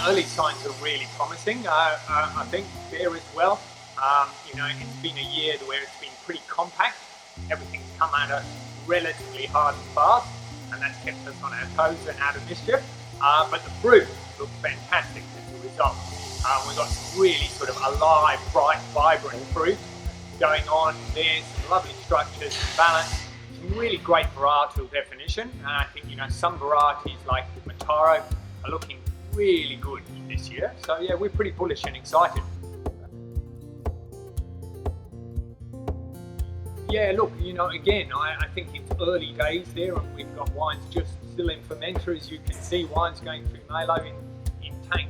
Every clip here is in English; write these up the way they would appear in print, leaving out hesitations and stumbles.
early signs are really promising. I think there as well. It's been a year where it's been pretty compact. Everything's come at us relatively hard and fast, and that's kept us on our toes and out of mischief. But the fruit looks fantastic as a result. We've got some really sort of alive, bright, vibrant fruit going on there, some lovely structures and balance, some really great varietal definition. And I think, some varieties like Mataro are looking really good this year. So yeah, we're pretty bullish and excited. Yeah, look, again, I think it's early days there, and we've got wines just still in fermenter. As you can see, wines going through Malo in tank.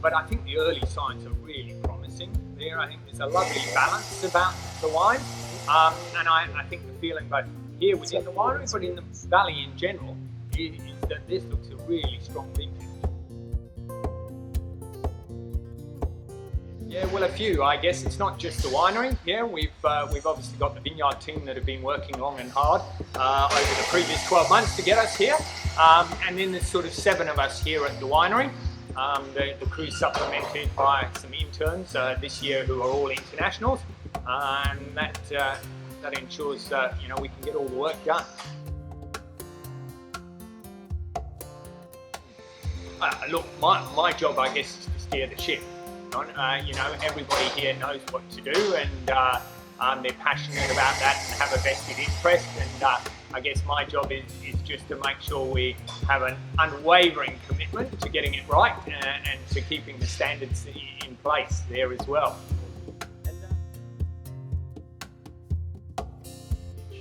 But I think the early signs are really promising there. I think there's a lovely balance about the wine. And I think the feeling both here within the winery, but in the valley in general, is that this looks a really strong vintage. Yeah, well, a few. I guess it's not just the winery. Yeah, we've obviously got the vineyard team that have been working long and hard over the previous 12 months to get us here. And then there's sort of 7 of us here at the winery. The crew's supplemented by some interns this year who are all internationals, and that ensures we can get all the work done. Look, my job, I guess, is to steer the ship. Everybody here knows what to do, and they're passionate about that and have a vested interest. And I guess my job is just to make sure we have an unwavering commitment to getting it right and to keeping the standards in place there as well.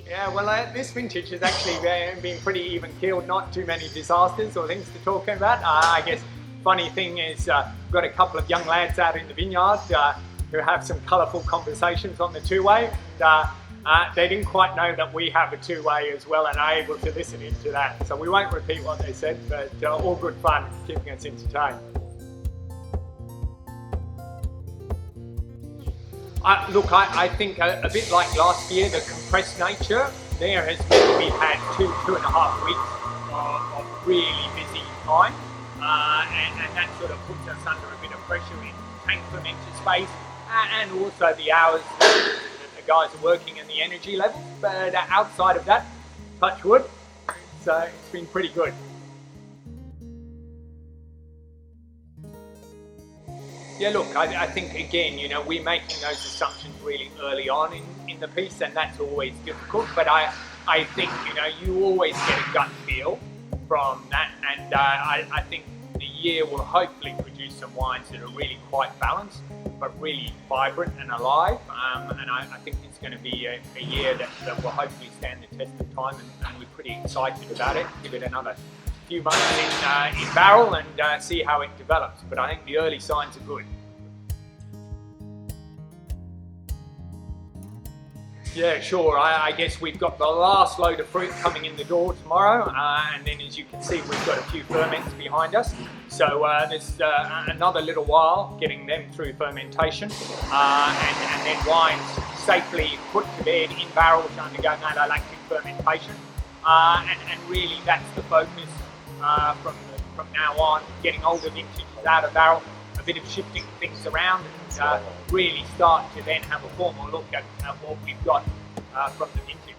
Yeah, well, this vintage has actually been pretty even keeled, not too many disasters or things to talk about. I guess funny thing is we've got a couple of young lads out in the vineyard who have some colourful conversations on the two-way. They didn't quite know that we have a two-way as well and are able to listen into that. So we won't repeat what they said, but all good fun, keeping us entertained. Look, I think a bit like last year, the compressed nature there has meant we've had 2.5 weeks of really busy time. And that sort of puts us under a bit of pressure in tank fermenter space and also the hours that the guys are working and the energy levels. But outside of that, touch wood, so it's been pretty good. Yeah, look, I think again, we're making those assumptions really early on in the piece, and that's always difficult. But I think, you always get a gut feel from that, and I think the year will hopefully produce some wines that are really quite balanced, but really vibrant and alive. And I think it's going to be a year that will hopefully stand the test of time, and we're pretty excited about it. Give it another few months in barrel and see how it develops. But I think the early signs are good. Yeah, sure. I guess we've got the last load of fruit coming in the door tomorrow, and then as you can see, we've got a few ferments behind us. So there's another little while getting them through fermentation, and then wines safely put to bed in barrels to undergo malolactic fermentation. And really that's the focus from now on, getting older vintages out of barrel, a bit of shifting things around, and really start to then have a formal look at what we've got from the vintage.